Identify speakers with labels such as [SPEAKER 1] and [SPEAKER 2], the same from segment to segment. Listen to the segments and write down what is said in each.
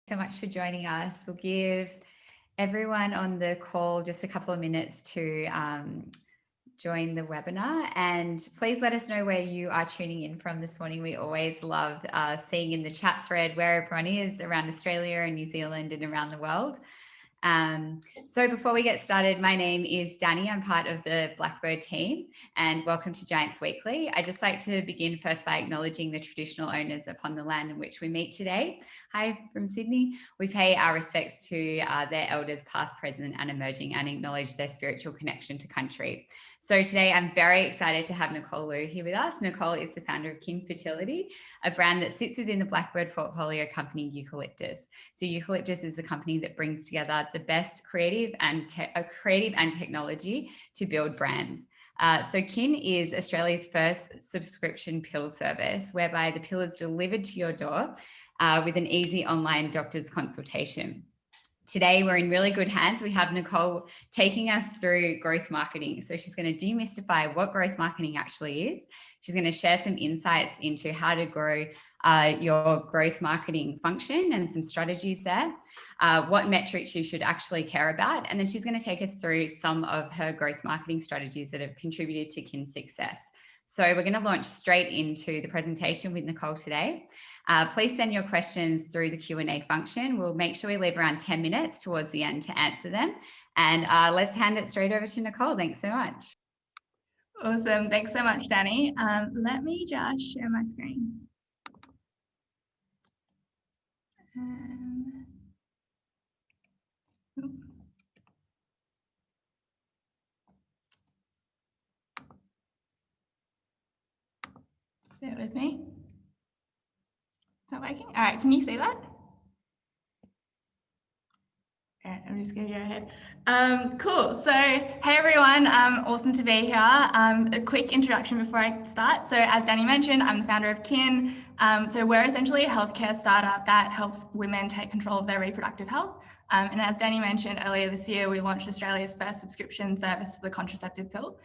[SPEAKER 1] So much for joining us. We'll give everyone on the call just a couple of minutes to join the webinar, and please let us know where you are tuning in from this morning. We always love seeing in the chat thread where everyone is around Australia and New Zealand and around the world. So before we get started, my name is Danny. I'm part of the Blackbird team, and welcome to Giants Weekly. I'd just like to begin first by acknowledging the traditional owners upon the land in which we meet today. Hi from Sydney. We pay our respects to their elders past, present and emerging, and acknowledge their spiritual connection to country. So today I'm very excited to have Nicole Liu here with us. Nicole is the founder of Fertility, a brand that sits within the Blackbird portfolio company Eucalyptus. So Eucalyptus is a company that brings together the best creative and technology to build brands. So Kin is Australia's first subscription pill service, whereby the pill is delivered to your door with an easy online doctor's consultation. Today, we're in really good hands. We have Nicole taking us through growth marketing. So she's going to demystify what growth marketing actually is. She's going to share some insights into how to grow your growth marketing function and some strategies there, what metrics you should actually care about. And then she's going to take us through some of her growth marketing strategies that have contributed to Kin's success. So we're going to launch straight into the presentation with Nicole today. Please send your questions through the Q&A function. We'll make sure we leave around 10 minutes towards the end to answer them. And let's hand it straight over to Nicole. Thanks so much.
[SPEAKER 2] Awesome. Thanks so much, Danny. Let me just share my screen. Bear with me. Is that working? All right, can you see that? All right, I'm just gonna go ahead. Cool, so hey everyone, awesome to be here. A quick introduction before I start. So as Danny mentioned, I'm the founder of Kin. So we're essentially a healthcare startup that helps women take control of their reproductive health. And as Danny mentioned earlier this year, we launched Australia's first subscription service to the contraceptive pill.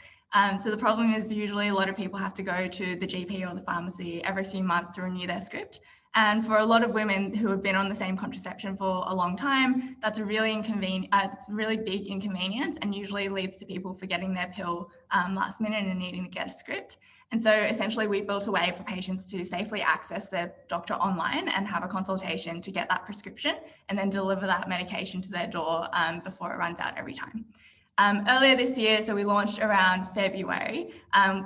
[SPEAKER 2] So the problem is usually a lot of people have to go to the GP or the pharmacy every few months to renew their script. And for a lot of women who have been on the same contraception for a long time, that's a really it's a really big inconvenience, and usually leads to people forgetting their pill last minute and needing to get a script. And so essentially we built a way for patients to safely access their doctor online and have a consultation to get that prescription and then deliver that medication to their door before it runs out every time. Earlier this year, so we launched around February,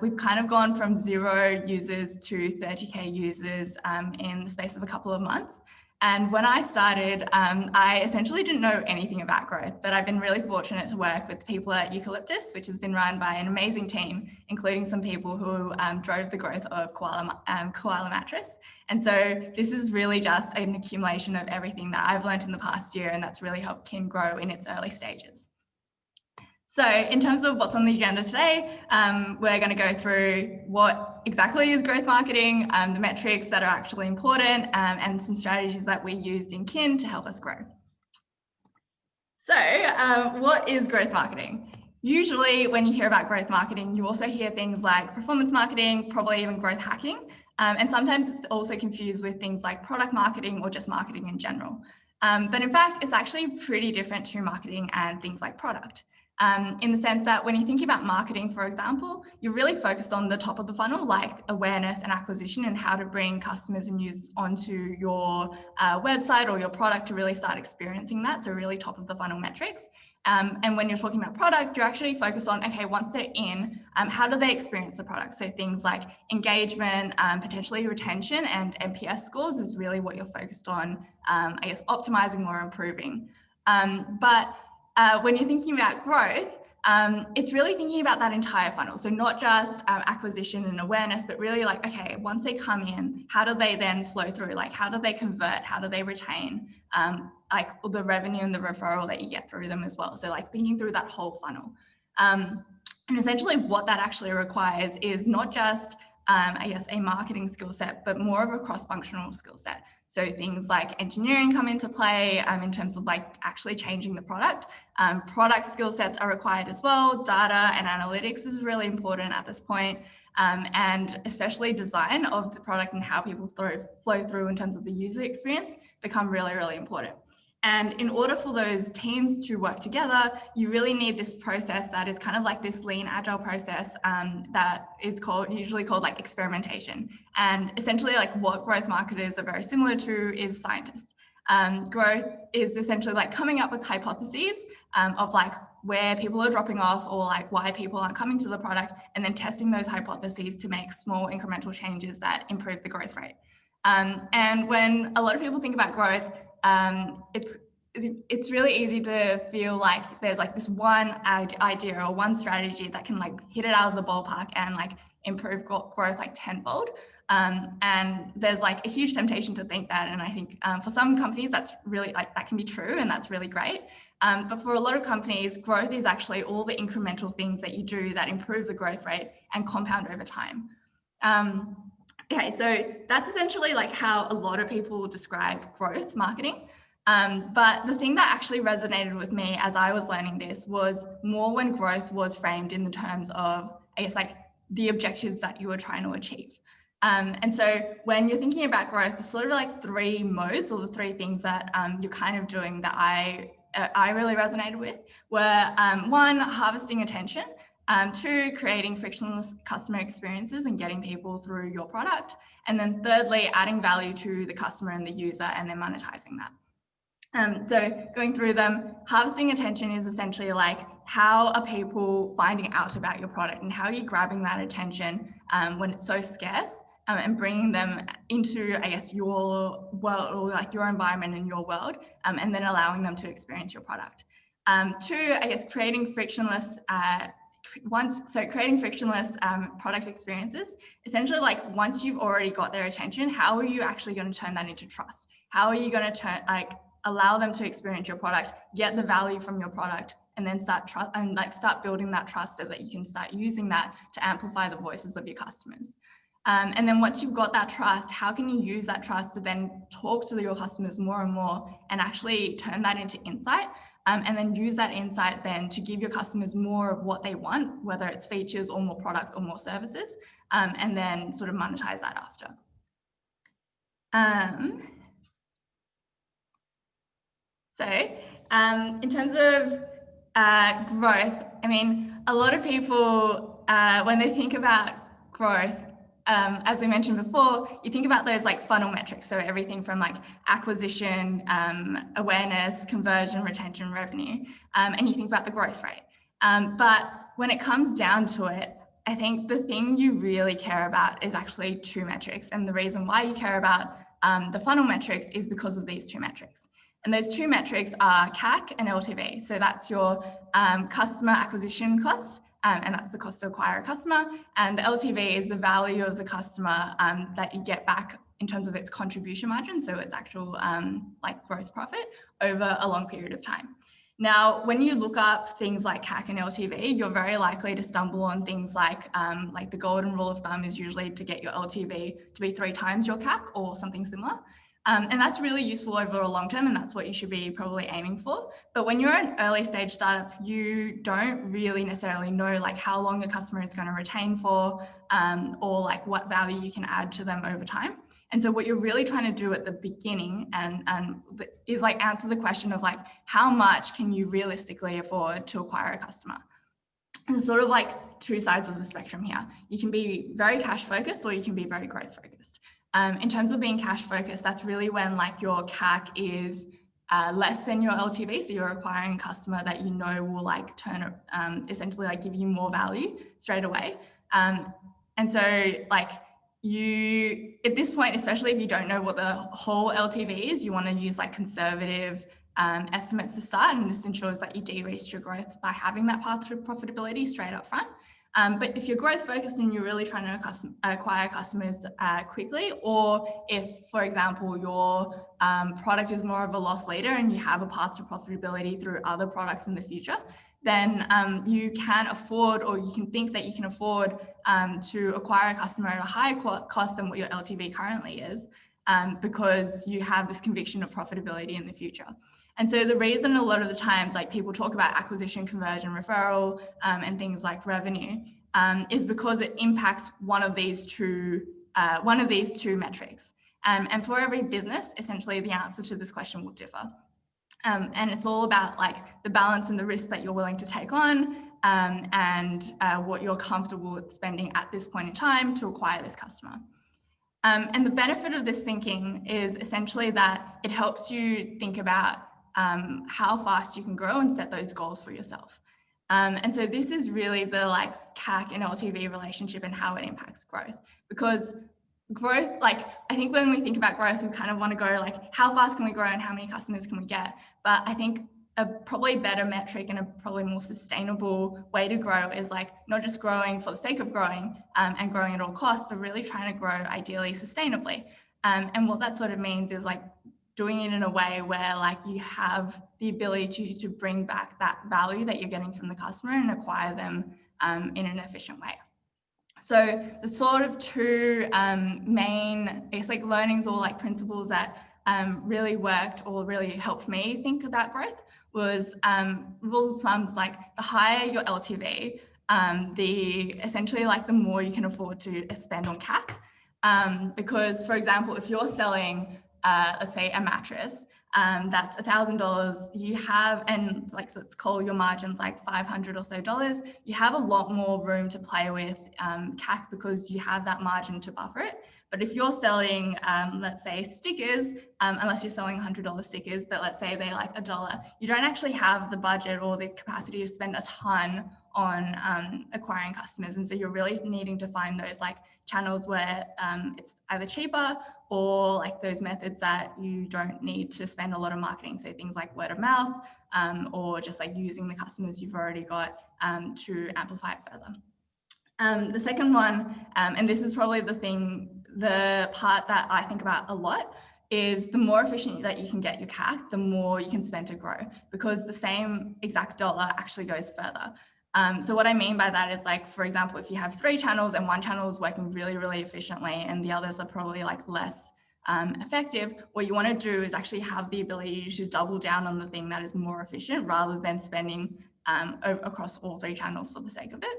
[SPEAKER 2] we've kind of gone from 0 users to 30K users in the space of a couple of months. And when I started, I essentially didn't know anything about growth, but I've been really fortunate to work with people at Eucalyptus, which has been run by an amazing team, including some people who drove the growth of Koala Mattress. And so this is really just an accumulation of everything that I've learned in the past year, and that's really helped Kin grow in its early stages. So in terms of what's on the agenda today, we're going to go through what exactly is growth marketing, the metrics that are actually important, and some strategies that we used in Kin to help us grow. So what is growth marketing? Usually when you hear about growth marketing, you also hear things like performance marketing, probably even growth hacking. And sometimes it's also confused with things like product marketing or just marketing in general. But in fact, it's actually pretty different to marketing and things like product. In the sense that when you think about marketing, for example, you're really focused on the top of the funnel, like awareness and acquisition, and how to bring customers and users onto your website or your product to really start experiencing that. So really top of the funnel metrics. And when you're talking about product, you're actually focused on, okay, once they're in, how do they experience the product? So things like engagement, potentially retention, and NPS scores is really what you're focused on, I guess, optimizing or improving. But when you're thinking about growth, it's really thinking about that entire funnel. So not just acquisition and awareness, but really like, okay, once they come in, how do they then flow through? Like, how do they convert? How do they retain? Like the revenue and the referral that you get through them as well. So like thinking through that whole funnel. And essentially what that actually requires is not just I guess, a marketing skill set, but more of a cross-functional skill set. So things like engineering come into play in terms of like actually changing the product. Product skill sets are required as well. Data and analytics is really important at this point. And especially design of the product and how people flow through in terms of the user experience become really, really important. And in order for those teams to work together, you really need this process that is kind of like this lean agile process that is usually called like experimentation. And essentially like what growth marketers are very similar to is scientists. Growth is essentially like coming up with hypotheses of like where people are dropping off or like why people aren't coming to the product, and then testing those hypotheses to make small incremental changes that improve the growth rate. And when a lot of people think about growth, it's really easy to feel like there's like this one idea or one strategy that can like hit it out of the ballpark and like improve growth like tenfold. And there's like a huge temptation to think that. And I think for some companies, that's really like, that can be true and that's really great. But for a lot of companies, growth is actually all the incremental things that you do that improve the growth rate and compound over time. Okay, so that's essentially like how a lot of people describe growth marketing. But the thing that actually resonated with me as I was learning this was more when growth was framed in the terms of, I guess, like the objectives that you were trying to achieve. And so when you're thinking about growth, there's sort of like three modes or the three things that you're kind of doing that I really resonated with were one, harvesting attention. Two, creating frictionless customer experiences and getting people through your product. And then thirdly, adding value to the customer and the user and then monetizing that. So going through them, harvesting attention is essentially like how are people finding out about your product and how are you grabbing that attention when it's so scarce and bringing them into, I guess, your world or like your environment and your world and then allowing them to experience your product. Two, I guess, creating frictionless product experiences. Essentially, like once you've already got their attention, how are you actually going to turn that into trust? How are you going to allow them to experience your product, get the value from your product, and then start building that trust so that you can start using that to amplify the voices of your customers. And then once you've got that trust, how can you use that trust to then talk to your customers more and more and actually turn that into insight? And then use that insight then to give your customers more of what they want, whether it's features or more products or more services, and then sort of monetize that after. So in terms of growth, I mean, a lot of people, when they think about growth, as we mentioned before, you think about those like funnel metrics. So everything from like acquisition, awareness, conversion, retention, revenue, and you think about the growth rate. But when it comes down to it, I think the thing you really care about is actually two metrics. And the reason why you care about the funnel metrics is because of these two metrics. And those two metrics are CAC and LTV. So that's your customer acquisition cost, and that's the cost to acquire a customer. And the LTV is the value of the customer that you get back in terms of its contribution margin. So its actual like gross profit over a long period of time. Now, when you look up things like CAC and LTV, you're very likely to stumble on things like the golden rule of thumb is usually to get your LTV to be 3 times your CAC or something similar. And that's really useful over a long term, and that's what you should be probably aiming for. But when you're an early stage startup, you don't really necessarily know like how long a customer is going to retain for, or like what value you can add to them over time. And so what you're really trying to do at the beginning is like answer the question of like, how much can you realistically afford to acquire a customer? There's sort of like two sides of the spectrum here. You can be very cash focused or you can be very growth focused. In terms of being cash focused, that's really when like your CAC is less than your LTV. So you're acquiring a customer that you know will like essentially like give you more value straight away. And so like you, at this point, especially if you don't know what the whole LTV is, you want to use like conservative estimates to start. And this ensures that you de-risk your growth by having that path to profitability straight up front. But if you're growth focused and you're really trying to acquire customers quickly, or if, for example, your product is more of a loss leader and you have a path to profitability through other products in the future, then you can afford, or you can think that you can afford to acquire a customer at a higher cost than what your LTV currently is, because you have this conviction of profitability in the future. And so the reason a lot of the times like people talk about acquisition, conversion, referral, and things like revenue is because it impacts one of these two metrics. And for every business, essentially the answer to this question will differ. And it's all about like the balance and the risk that you're willing to take on, and what you're comfortable with spending at this point in time to acquire this customer. And the benefit of this thinking is essentially that it helps you think about how fast you can grow and set those goals for yourself. And so this is really the like CAC and LTV relationship and how it impacts growth, because growth, like I think when we think about growth, we kind of want to go like, how fast can we grow and how many customers can we get? But I think a probably better metric and a probably more sustainable way to grow is like not just growing for the sake of growing and growing at all costs, but really trying to grow ideally sustainably. And what that sort of means is like doing it in a way where like you have the ability to bring back that value that you're getting from the customer and acquire them in an efficient way. So the sort of two main, I guess, like learnings or like principles that really worked or really helped me think about growth was rules of thumbs, like the higher your LTV, essentially like the more you can afford to spend on CAC. Because for example, if you're selling, let's say a mattress, that's $1,000, you have, and like let's call your margins like $500 or so, you have a lot more room to play with CAC because you have that margin to buffer it. But if you're selling, let's say stickers, unless you're selling $100 stickers, but let's say they're like $1, you don't actually have the budget or the capacity to spend a ton on acquiring customers. And so you're really needing to find those like channels where it's either cheaper or like those methods that you don't need to spend a lot of marketing. So things like word of mouth, or just like using the customers you've already got to amplify it further. The second one, and this is probably the part that I think about a lot, is the more efficient that you can get your CAC, the more you can spend to grow, because the same exact dollar actually goes further. So what I mean by that is like, for example, if you have 3 channels and one channel is working really, really efficiently and the others are probably like less effective, what you want to do is actually have the ability to double down on the thing that is more efficient rather than spending across all 3 channels for the sake of it.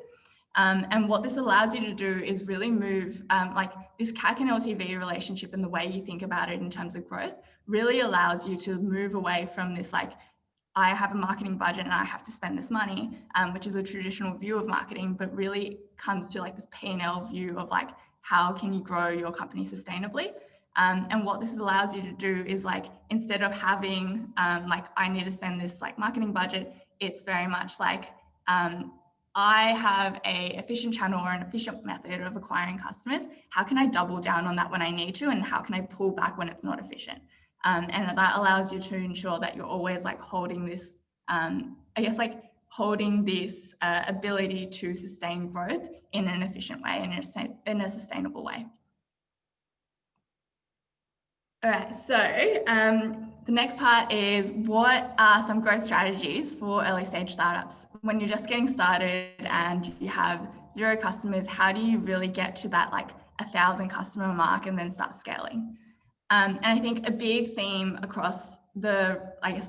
[SPEAKER 2] And what this allows you to do is really move like this CAC and LTV relationship, and the way you think about it in terms of growth really allows you to move away from this like, I have a marketing budget and I have to spend this money, which is a traditional view of marketing, but really comes to like this P&L view of like, how can you grow your company sustainably? And what this allows you to do is like, instead of having like, I need to spend this like marketing budget, it's very much like, I have a efficient channel or an efficient method of acquiring customers. How can I double down on that when I need to? And how can I pull back when it's not efficient? And that allows you to ensure that you're always like holding this, I guess like holding this ability to sustain growth in an efficient way and in a sustainable way. All right, so the next part is, what are some growth strategies for early stage startups? When you're just getting started and you have 0 customers, how do you really get to that like 1,000 customer mark and then start scaling? And I think a big theme across the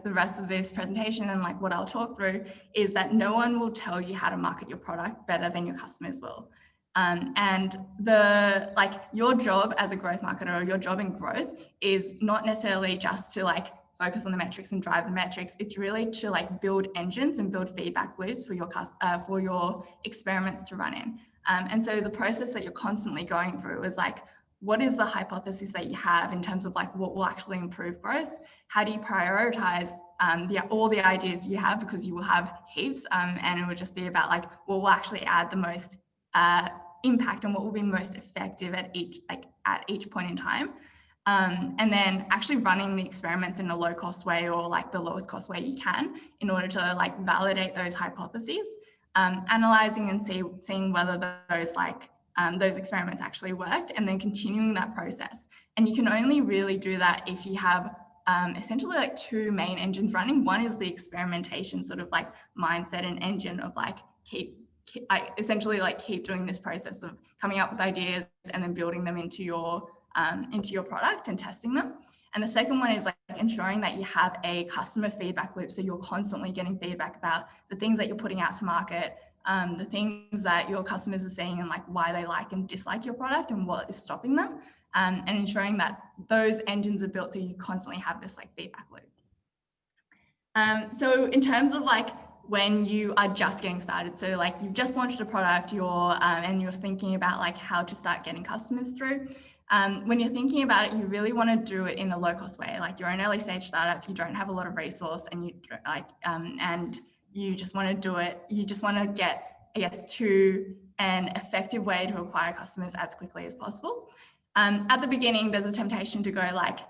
[SPEAKER 2] rest of this presentation and like what I'll talk through is that no one will tell you how to market your product better than your customers will. And your job as a growth marketer, or your job in growth, is not necessarily just to like focus on the metrics and drive the metrics. It's really to like build engines and build feedback loops for your experiments to run in. And so the process that you're constantly going through is like, what is the hypothesis that you have in terms of like what will actually improve growth? How do you prioritize all the ideas you have, because you will have heaps, and it would just be about like what will actually add the most impact and what will be most effective at each point in time. And then actually running the experiments in a low cost way, or like the lowest cost way you can, in order to like validate those hypotheses, analyzing and seeing whether those experiments actually worked, and then continuing that process. And you can only really do that if you have essentially like two main engines running. One is the experimentation sort of like mindset and engine of like essentially like keep doing this process of coming up with ideas and then building them into your product and testing them. And the second one is like ensuring that you have a customer feedback loop. So you're constantly getting feedback about the things that you're putting out to market, the things that your customers are seeing and like why they like and dislike your product and what is stopping them, and ensuring that those engines are built so you constantly have this like feedback loop. So in terms of like when you are just getting started, so like you've just launched a product, and you're thinking about like how to start getting customers through. When you're thinking about it, you really want to do it in a low-cost way. Like you're an early stage startup, you don't have a lot of resource, and you just want to do it. You just want to get, I guess, to an effective way to acquire customers as quickly as possible. At the beginning, there's a temptation to go like,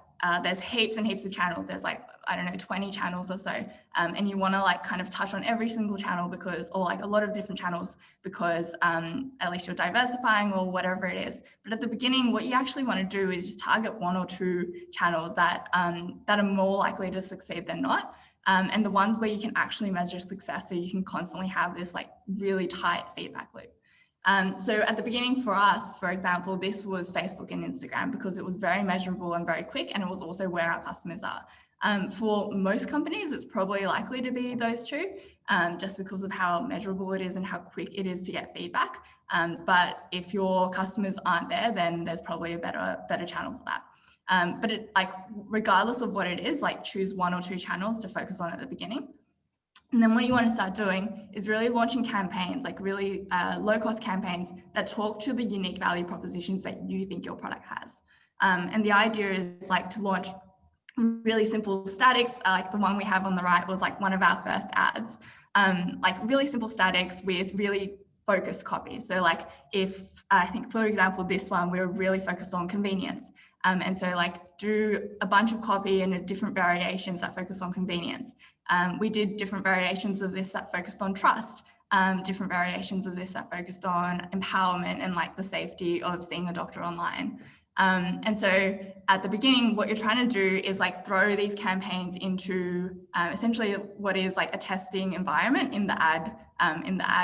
[SPEAKER 2] there's heaps and heaps of channels. There's like, I don't know, 20 channels or so. And you want to like kind of touch on every single channel or like a lot of different channels because at least you're diversifying or whatever it is. But at the beginning, what you actually want to do is just target one or two channels that are more likely to succeed than not. And the ones where you can actually measure success so you can constantly have this like really tight feedback loop. So at the beginning for us, for example, this was Facebook and Instagram because it was very measurable and very quick, and it was also where our customers are. For most companies, it's probably likely to be those two, just because of how measurable it is and how quick it is to get feedback. But if your customers aren't there, then there's probably a better channel for that. But regardless of what it is, like choose one or two channels to focus on at the beginning. And then what you want to start doing is really launching campaigns, like really low-cost campaigns that talk to the unique value propositions that you think your product has. And the idea is like to launch really simple statics, like the one we have on the right was like one of our first ads, like really simple statics with really focused copy. So like if I think, for example, this one, we were really focused on convenience. And so like do a bunch of copy and different variations that focus on convenience. We did different variations of this that focused on trust, different variations of this that focused on empowerment and like the safety of seeing a doctor online. And so at the beginning, what you're trying to do is like throw these campaigns into essentially what is like a testing environment in the ad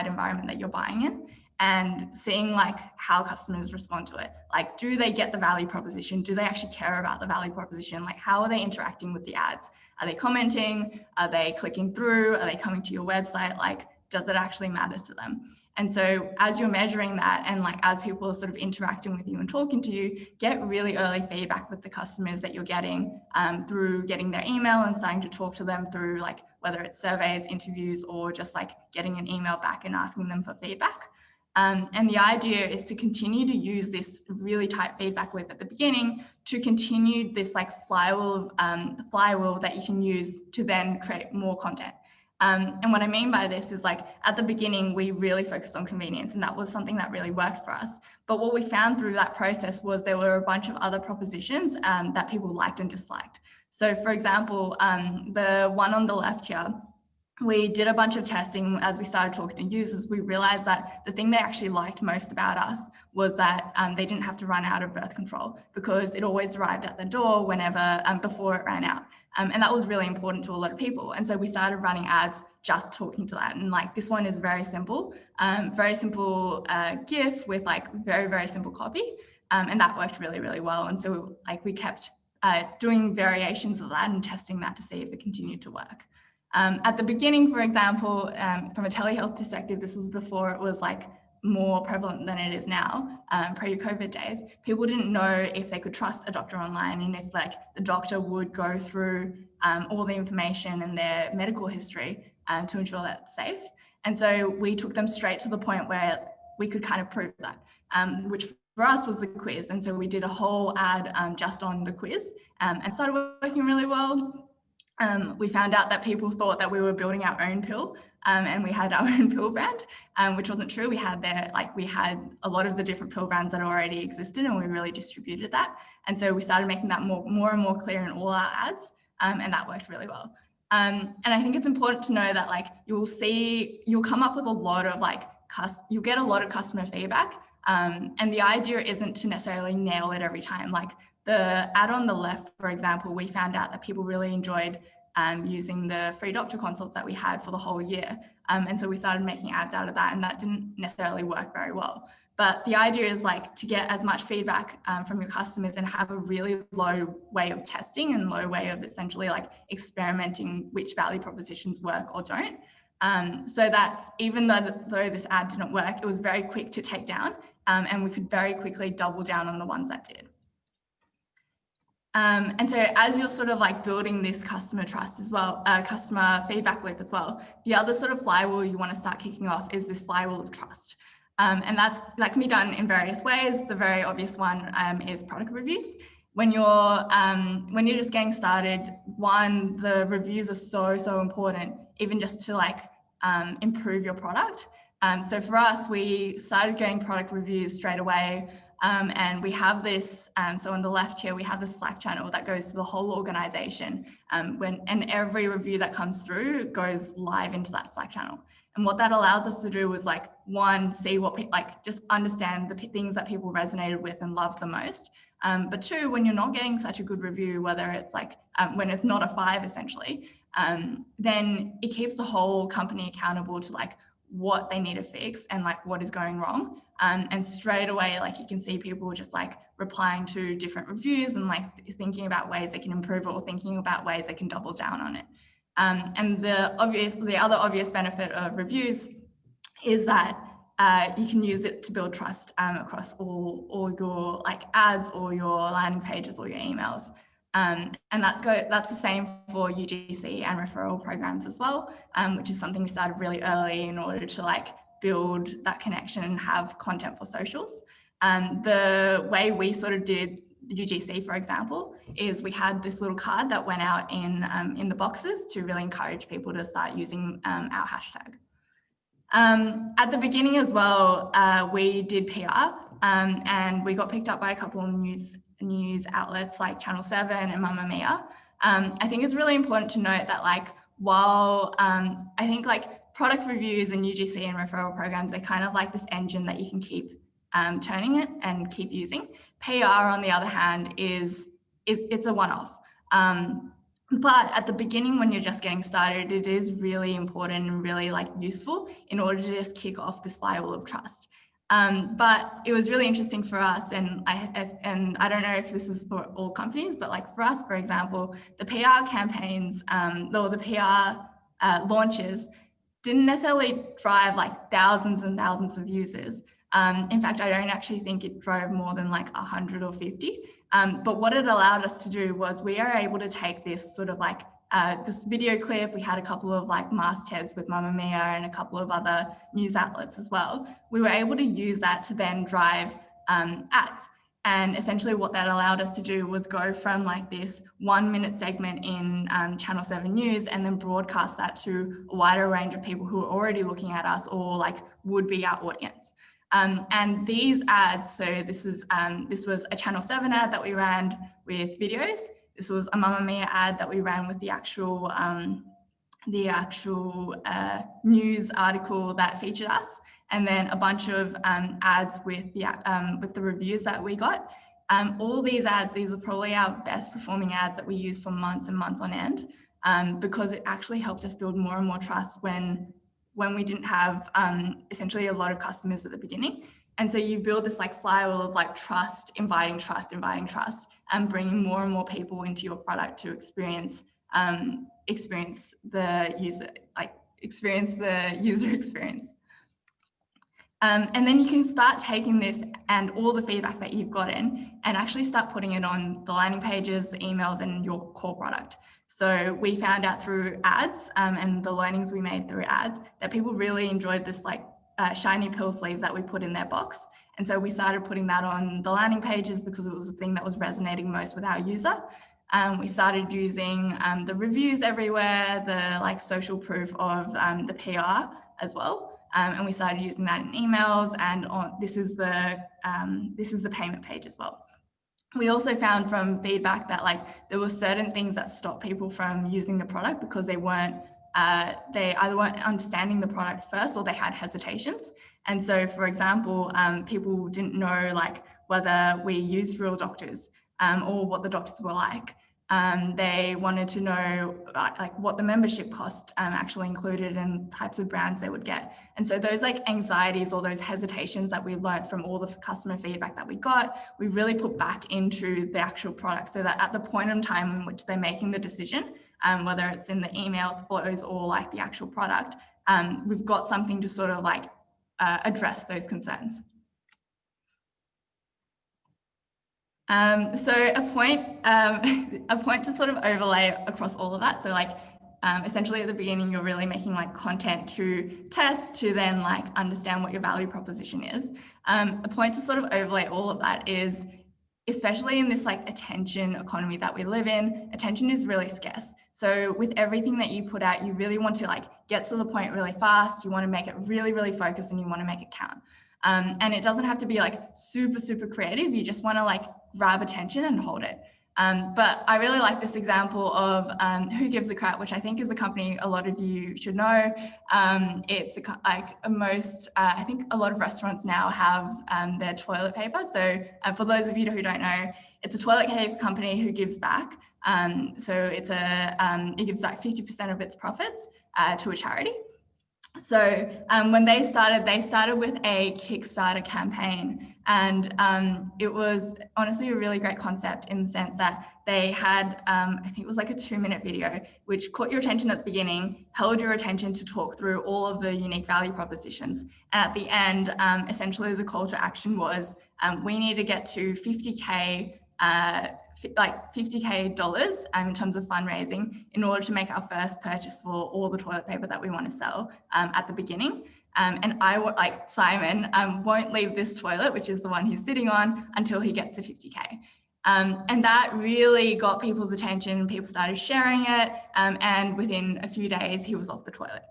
[SPEAKER 2] environment that you're buying in, and seeing like how customers respond to it. Like, do they get the value proposition? Do they actually care about the value proposition? Like, how are they interacting with the ads? Are they commenting? Are they clicking through? Are they coming to your website? Like, does it actually matter to them? And so as you're measuring that, and like as people are sort of interacting with you and talking to you, get really early feedback with the customers that you're getting through getting their email and starting to talk to them through like whether it's surveys, interviews, or just like getting an email back and asking them for feedback. And the idea is to continue to use this really tight feedback loop at the beginning to continue this like flywheel that you can use to then create more content. And what I mean by this is like at the beginning, we really focused on convenience, and that was something that really worked for us. But what we found through that process was there were a bunch of other propositions that people liked and disliked. So for example, the one on the left here, we did a bunch of testing as we started talking to users. We realized that the thing they actually liked most about us was that they didn't have to run out of birth control because it always arrived at the door whenever before it ran out. And that was really important to a lot of people. And so we started running ads just talking to that. And like this one is very simple GIF with like very, very simple copy. And that worked really, really well. And so like we kept doing variations of that and testing that to see if it continued to work. At the beginning, for example, from a telehealth perspective, this was before it was like more prevalent than it is now, pre-COVID days. People didn't know if they could trust a doctor online and if like the doctor would go through all the information and their medical history to ensure that it's safe. And so we took them straight to the point where we could kind of prove that, which for us was the quiz. And so we did a whole ad just on the quiz and started working really well. We found out that people thought that we were building our own pill and we had our own pill brand, which wasn't true. We had a lot of the different pill brands that already existed, and we really distributed that. And so we started making that more and more clear in all our ads, and that worked really well. And I think it's important to know that like you'll come up with a lot of like you'll get a lot of customer feedback, and the idea isn't to necessarily nail it every time. Like the ad on the left, for example, we found out that people really enjoyed using the free doctor consults that we had for the whole year. And so we started making ads out of that, and that didn't necessarily work very well. But the idea is like to get as much feedback from your customers and have a really low way of testing and low way of essentially like experimenting which value propositions work or don't. So that even though this ad didn't work, it was very quick to take down, and we could very quickly double down on the ones that did. And so as you're sort of like building this customer trust as well, customer feedback loop as well, the other sort of flywheel you want to start kicking off is this flywheel of trust. And that can be done in various ways. The very obvious one is product reviews. When you're just getting started, one, the reviews are so important, even just to like improve your product. So for us, we started getting product reviews straight away. And we have this, so on the left here, we have the Slack channel that goes to the whole organization. And every review that comes through goes live into that Slack channel. And what that allows us to do was like, one, see what, just understand the things that people resonated with and loved the most. But two, when you're not getting such a good review, whether it's like, when it's not a 5 essentially, then it keeps the whole company accountable to like what they need to fix and like what is going wrong. And straight away, like you can see people just like replying to different reviews and like thinking about ways they can improve it or thinking about ways they can double down on it. And the other obvious benefit of reviews is that you can use it to build trust across all your like ads or your landing pages or your emails. And that's the same for UGC and referral programs as well, which is something we started really early in order to like build that connection and have content for socials. The way we sort of did UGC, for example, is we had this little card that went out in the boxes to really encourage people to start using our hashtag. At the beginning as well, we did PR, and we got picked up by a couple of news outlets like Channel 7 and Mamma Mia. I think it's really important to note that like while I think like product reviews and UGC and referral programs are kind of like this engine that you can keep turning it and keep using. PR, on the other hand, it's a one-off. But at the beginning, when you're just getting started, it is really important and really like useful in order to just kick off this flywheel of trust. But it was really interesting for us, and I don't know if this is for all companies, but like for us, for example, the PR campaigns or the PR launches didn't necessarily drive like thousands and thousands of users. In fact, I don't actually think it drove more than like 100 or 50. But what it allowed us to do was we are able to take this sort of like this video clip. We had a couple of like mastheads with Mamma Mia and a couple of other news outlets as well. We were able to use that to then drive ads. And essentially what that allowed us to do was go from like this 1-minute segment in Channel 7 News and then broadcast that to a wider range of people who are already looking at us or like would be our audience. And these ads, so this was a Channel 7 ad that we ran with videos. This was a Mamma Mia ad that we ran with the actual news article that featured us, and then a bunch of ads with the reviews that we got. All these ads, these are probably our best performing ads that we used for months and months on end, because it actually helped us build more and more trust when we didn't have essentially a lot of customers at the beginning. And so you build this like flywheel of like trust, inviting trust, and bringing more and more people into your product to experience the user experience. And then you can start taking this and all the feedback that you've gotten and actually start putting it on the landing pages, the emails, and your core product. So we found out through ads and the learnings we made through ads that people really enjoyed this like shiny pill sleeve that we put in their box. And so we started putting that on the landing pages because it was the thing that was resonating most with our user. We started using the reviews everywhere, the like social proof of the PR as well. And we started using that in emails, and this is the payment page as well. We also found from feedback that like there were certain things that stopped people from using the product because they either weren't understanding the product first or they had hesitations. And so, for example, people didn't know like whether we used real doctors. or what the doctors were like. They wanted to know like what the membership cost actually included and types of brands they would get. And so those like anxieties or those hesitations that we learned from all the customer feedback that we got, we really put back into the actual product, so that at the point in time in which they're making the decision, whether it's in the email flows or like the actual product, we've got something to sort of like address those concerns. So a point to sort of overlay across all of that. So like essentially at the beginning, you're really making like content to test, to then like understand what your value proposition is. A point to sort of overlay all of that is, especially in this like attention economy that we live in, attention is really scarce. So with everything that you put out, you really want to like get to the point really fast. You want to make it really, really focused, and you want to make it count. And it doesn't have to be like super, super creative. You just want to like grab attention and hold it. But I really like this example of Who Gives a Crap, which I think is a company a lot of you should know. It's I think a lot of restaurants now have their toilet paper. So for those of you who don't know, it's a toilet paper company who gives back. So it's it gives like 50% of its profits to a charity. So when they started with a Kickstarter campaign, and it was honestly a really great concept in the sense that they had, I think it was like a 2-minute video, which caught your attention at the beginning, held your attention to talk through all of the unique value propositions. And at the end, essentially the call to action was, we need to get to 50K like $50K in terms of fundraising in order to make our first purchase for all the toilet paper that we want to sell at the beginning. And like Simon won't leave this toilet, which is the one he's sitting on, until he gets to 50K. And that really got people's attention. People started sharing it, and within a few days he was off the toilet.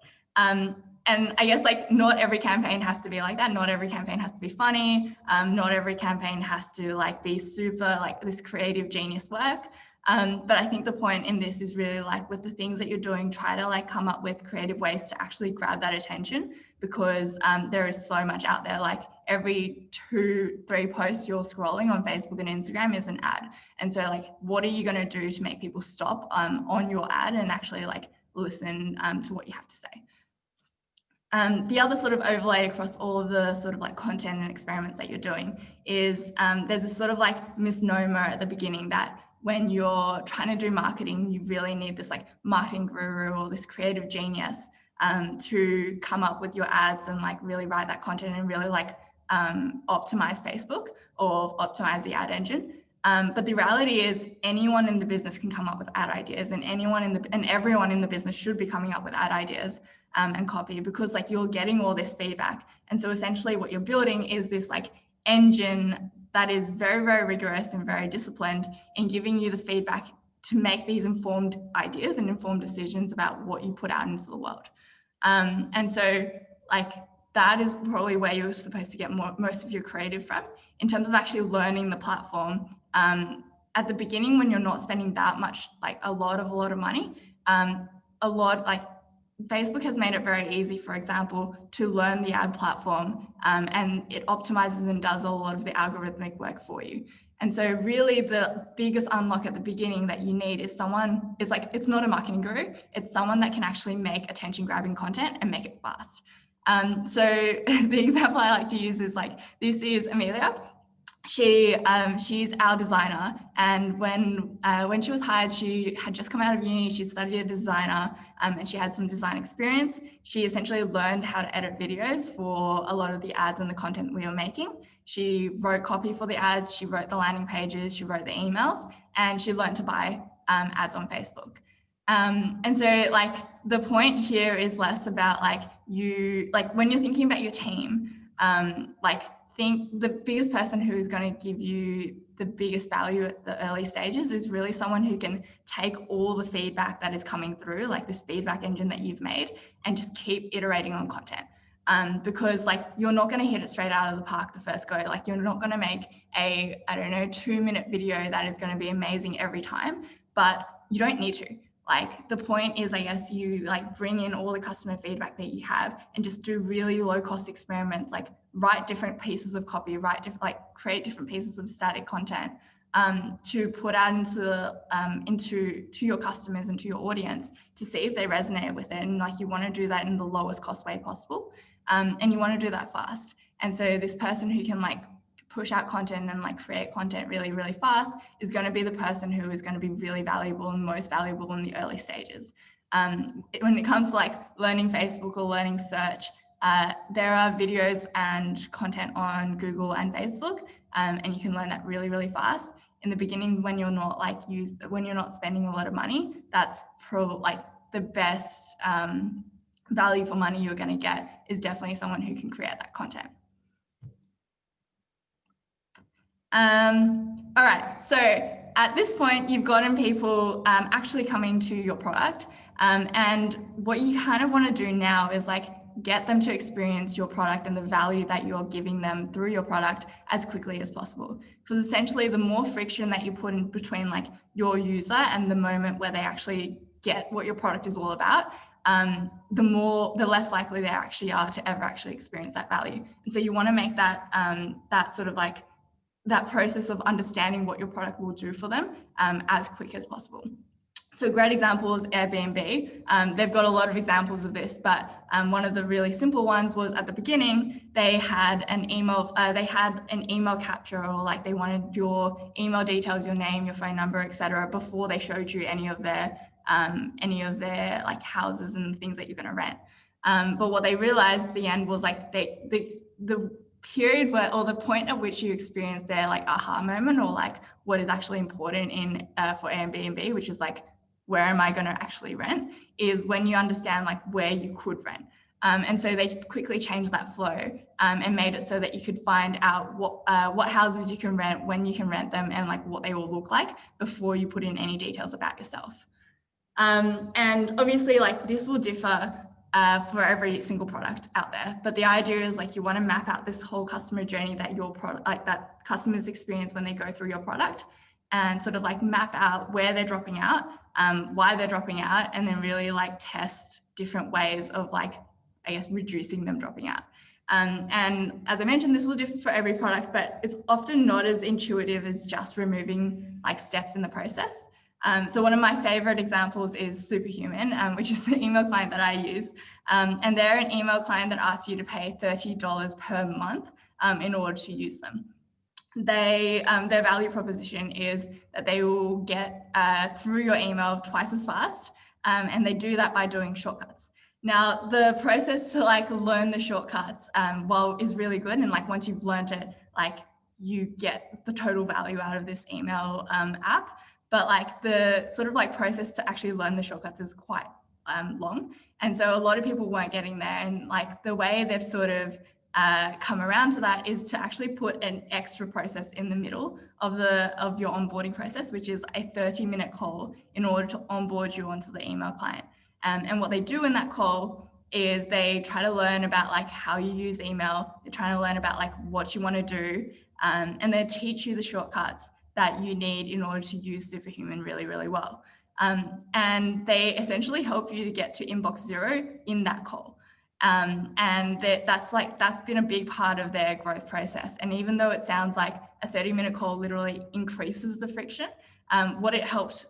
[SPEAKER 2] And I guess like not every campaign has to be like that. Not every campaign has to be funny. Not every campaign has to like be super like this creative genius work. But I think the point in this is really like with the things that you're doing, try to like come up with creative ways to actually grab that attention, because there is so much out there. Like every 2-3 posts you're scrolling on Facebook and Instagram is an ad. And so like, what are you going to do to make people stop on your ad and actually like listen to what you have to say? The other sort of overlay across all of the sort of like content and experiments that you're doing is there's a sort of like misnomer at the beginning that when you're trying to do marketing, you really need this like marketing guru or this creative genius to come up with your ads and like really write that content and really like optimize Facebook or optimize the ad engine. But the reality is anyone in the business can come up with ad ideas, and everyone in the business should be coming up with ad ideas and copy, because like you're getting all this feedback. And so essentially what you're building is this like engine that is very, very rigorous and very disciplined in giving you the feedback to make these informed ideas and informed decisions about what you put out into the world. And so like that is probably where you're supposed to get most of your creative from in terms of actually learning the platform. At the beginning, when you're not spending that much, like a lot of money, Facebook has made it very easy, for example, to learn the ad platform, and it optimizes and does a lot of the algorithmic work for you. And so really the biggest unlock at the beginning that you need is someone, it's not a marketing guru, it's someone that can actually make attention grabbing content and make it fast. So the example I like to use is like, this is Amelia. She's our designer, and when she was hired, she had just come out of uni. She'd studied a designer, and she had some design experience. She essentially learned how to edit videos for a lot of the ads and the content we were making. She wrote copy for the ads, she wrote the landing pages, she wrote the emails, and she learned to buy ads on Facebook. And so like the point here is less about like when you're thinking about your team, think the biggest person who is going to give you the biggest value at the early stages is really someone who can take all the feedback that is coming through, like this feedback engine that you've made, and just keep iterating on content. Because like you're not going to hit it straight out of the park the first go. Like you're not going to make a 2-minute video that is going to be amazing every time, but you don't need to. Like the point is, I guess, you like bring in all the customer feedback that you have and just do really low cost experiments, like write different pieces of copy, create different pieces of static content, to put out into your customers and to your audience to see if they resonate with it. And like you want to do that in the lowest cost way possible, and you want to do that fast. And so this person who can like push out content and like create content really, really fast is going to be the person who is going to be really valuable and most valuable in the early stages. When it comes to like learning Facebook or learning search, there are videos and content on Google and Facebook, and you can learn that really, really fast. In the beginning, when you're not when you're not spending a lot of money, that's probably like the best value for money you're going to get is definitely someone who can create that content. All right, so at this point, you've gotten people actually coming to your product, and what you kind of want to do now is like get them to experience your product and the value that you're giving them through your product as quickly as possible. Because essentially, the more friction that you put in between like your user and the moment where they actually get what your product is all about, the less likely they actually are to ever actually experience that value. And so you want to make that that sort of like that process of understanding what your product will do for them as quick as possible. So a great example is Airbnb. They've got a lot of examples of this, but one of the really simple ones was at the beginning, they had an email capture, or like they wanted your email details, your name, your phone number, etc., before they showed you any of their like houses and things that you're going to rent. But what they realized at the end was like the period where, or the point at which you experience their like aha moment, or like what is actually important in for Airbnb, which is like, where am I going to actually rent, is when you understand like where you could rent. And so they quickly changed that flow and made it so that you could find out what houses you can rent, when you can rent them, and like what they will look like before you put in any details about yourself. And obviously like this will differ for every single product out there. But the idea is like you want to map out this whole customer journey that your product, like that customers experience when they go through your product, and sort of like map out where they're dropping out, why they're dropping out, and then really like test different ways of like, I guess, reducing them dropping out. And as I mentioned, this will differ for every product, but it's often not as intuitive as just removing like steps in the process. So one of my favorite examples is Superhuman, which is the email client that I use. And they're an email client that asks you to pay $30 per month in order to use them. Their value proposition is that they will get through your email twice as fast, and they do that by doing shortcuts. Now, the process to like learn the shortcuts is really good, and like once you've learned it, like you get the total value out of this email app. But like the sort of like process to actually learn the shortcuts is quite long, and so a lot of people weren't getting there. And like the way they've sort of come around to that is to actually put an extra process in the middle of your onboarding process, which is a 30-minute call in order to onboard you onto the email client. And what they do in that call is they try to learn about like how you use email. They're trying to learn about like what you want to do, and they teach you the shortcuts that you need in order to use Superhuman really, really well. And they essentially help you to get to inbox zero in that call. And that's been a big part of their growth process. And even though it sounds like a 30-minute call literally increases the friction, what it helped,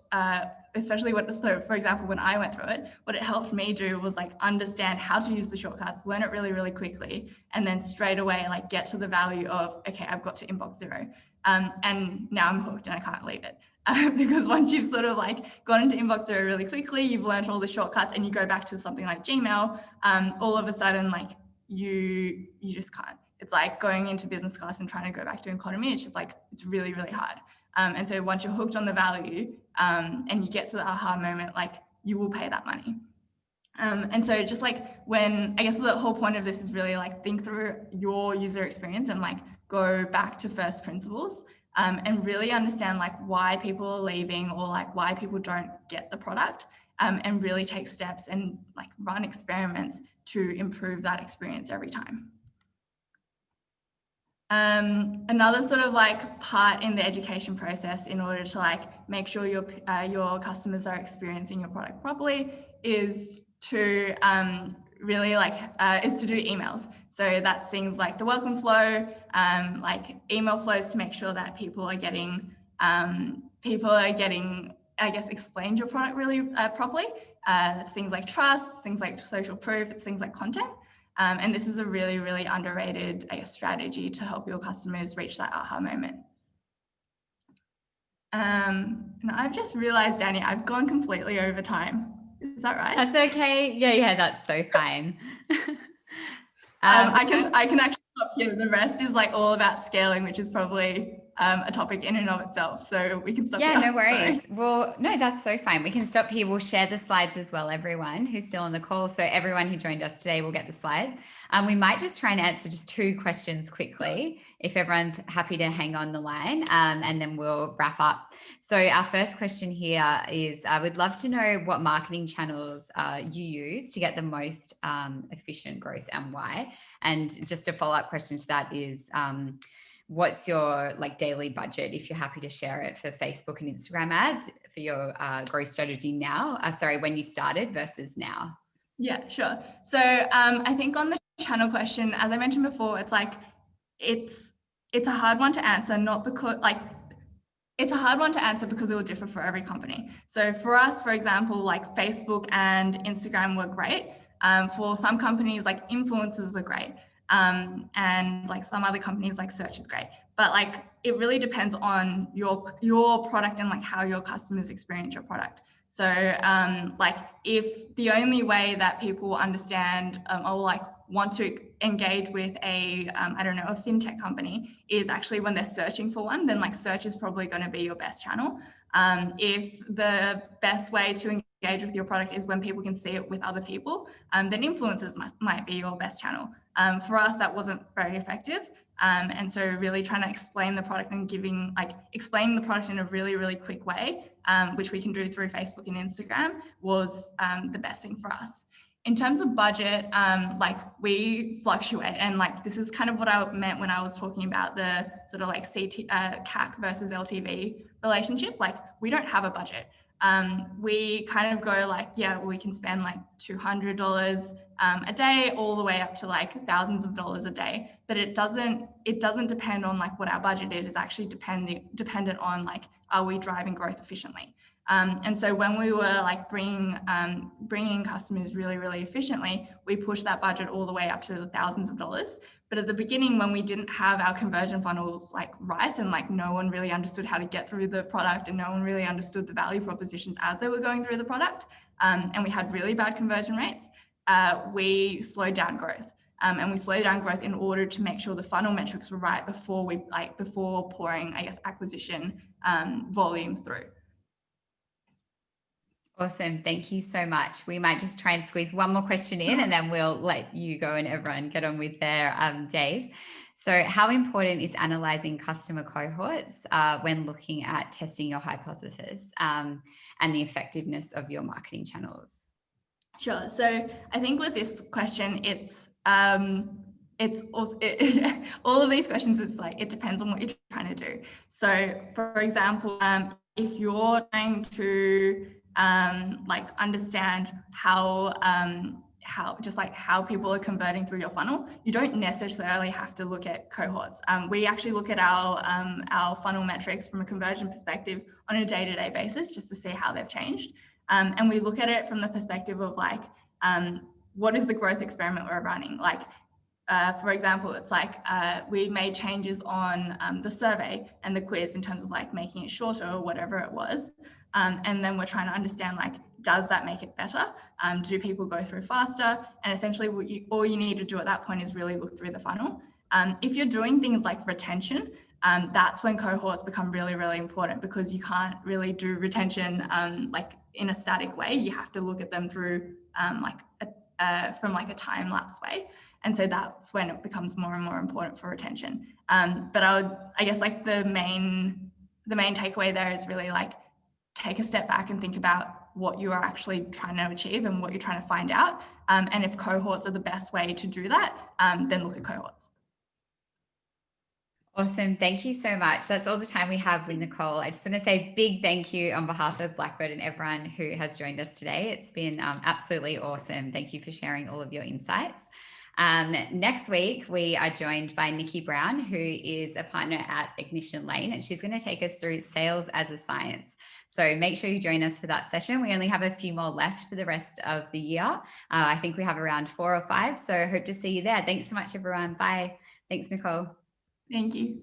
[SPEAKER 2] especially for example, when I went through it, what it helped me do was like understand how to use the shortcuts, learn it really, really quickly, and then straight away like get to the value of, okay, I've got to inbox zero. And now I'm hooked and I can't leave it. Because once you've sort of like gone into inbox zero really quickly, you've learned all the shortcuts, and you go back to something like Gmail, all of a sudden like you just can't. It's like going into business class and trying to go back to economy. It's just like, it's really, really hard. And so once you're hooked on the value and you get to the aha moment, like you will pay that money. And so just like when, I guess the whole point of this is really like think through your user experience and like go back to first principles and really understand like why people are leaving, or like why people don't get the product, and really take steps and like run experiments to improve that experience every time. Another sort of like part in the education process in order to like make sure your customers are experiencing your product properly is to really is to do emails. So that's things like the welcome flow, like email flows to make sure that people are getting people are getting, I guess, explained your product really properly. Things like trust, things like social proof, it's things like content. And this is a really, really underrated, I guess, strategy to help your customers reach that aha moment. And I've just realized, Danny, I've gone completely over time. Is that right?
[SPEAKER 1] That's okay. Yeah, that's so fine.
[SPEAKER 2] I can actually stop here. The rest is like all about scaling, which is probably a topic in and of itself. So we can stop
[SPEAKER 1] Yeah,
[SPEAKER 2] here.
[SPEAKER 1] no worries.
[SPEAKER 2] Sorry.
[SPEAKER 1] Well, no, that's so fine. We can stop here. We'll share the slides as well, everyone who's still on the call. So everyone who joined us today will get the slides. We might just try and answer just 2 questions quickly, if everyone's happy to hang on the line, and then we'll wrap up. So our first question here is, I would love to know what marketing channels you use to get the most efficient growth and why. And just a follow-up question to that is, what's your like daily budget, if you're happy to share it, for Facebook and Instagram ads for your growth strategy now, when you started versus now?
[SPEAKER 2] Yeah, sure. So I think on the channel question, as I mentioned before, it's like it's a hard one to answer, not because like it's a hard one to answer because it will differ for every company. So for us, for example, like Facebook and Instagram were great. For some companies, like influencers are great. And like some other companies, like search is great. But like it really depends on your product and like how your customers experience your product. So like if the only way that people understand or like want to engage with a I don't know, a fintech company is actually when they're searching for one, then like search is probably going to be your best channel. If the best way to engage with your product is when people can see it with other people, then influencers might be your best channel. For us, that wasn't very effective. And so really trying to explain the product and explaining the product in a really, really quick way, which we can do through Facebook and Instagram, was the best thing for us. In terms of budget, like we fluctuate, and like this is kind of what I meant when I was talking about the sort of like CAC versus LTV relationship. Like we don't have a budget. We kind of go like, yeah, we can spend like $200 a day, all the way up to like thousands of dollars a day. But it doesn't depend on like what our budget is. It's actually dependent on like, are we driving growth efficiently? And so when we were like bringing customers really, really efficiently, we pushed that budget all the way up to the thousands of dollars. But at the beginning, when we didn't have our conversion funnels like right, and like no one really understood how to get through the product, and no one really understood the value propositions as they were going through the product, and we had really bad conversion rates, we slowed down growth. And we slowed down growth in order to make sure the funnel metrics were right before pouring, I guess, acquisition volume through.
[SPEAKER 1] Awesome. Thank you so much. We might just try and squeeze one more question in, and then we'll let you go and everyone get on with their days. So how important is analyzing customer cohorts when looking at testing your hypothesis and the effectiveness of your marketing channels?
[SPEAKER 2] Sure. So I think with this question, it's also all of these questions, it's like it depends on what you're trying to do. So for example, if you're trying to like understand how people are converting through your funnel, you don't necessarily have to look at cohorts. We actually look at our funnel metrics from a conversion perspective on a day-to-day basis, just to see how they've changed. And we look at it from the perspective of like, what is the growth experiment we're running? Like, for example, it's like we made changes on the survey and the quiz in terms of like making it shorter or whatever it was. And then we're trying to understand like, does that make it better? Do people go through faster? And essentially all you need to do at that point is really look through the funnel. If you're doing things like retention, that's when cohorts become really, really important, because you can't really do retention like in a static way. You have to look at them through from like a time lapse way. And so that's when it becomes more and more important for retention. But I guess like the main takeaway there is really like, take a step back and think about what you are actually trying to achieve and what you're trying to find out. And if cohorts are the best way to do that, then look at cohorts.
[SPEAKER 1] Awesome. Thank you so much. That's all the time we have with Nicole. I just want to say big thank you on behalf of Blackbird and everyone who has joined us today. It's been absolutely awesome. Thank you for sharing all of your insights. Next week, we are joined by Nikki Brown, who is a partner at Ignition Lane, and she's going to take us through sales as a science. So make sure you join us for that session. We only have a few more left for the rest of the year. I think we have around 4 or 5. So hope to see you there. Thanks so much, everyone. Bye. Thanks, Nicole.
[SPEAKER 2] Thank you.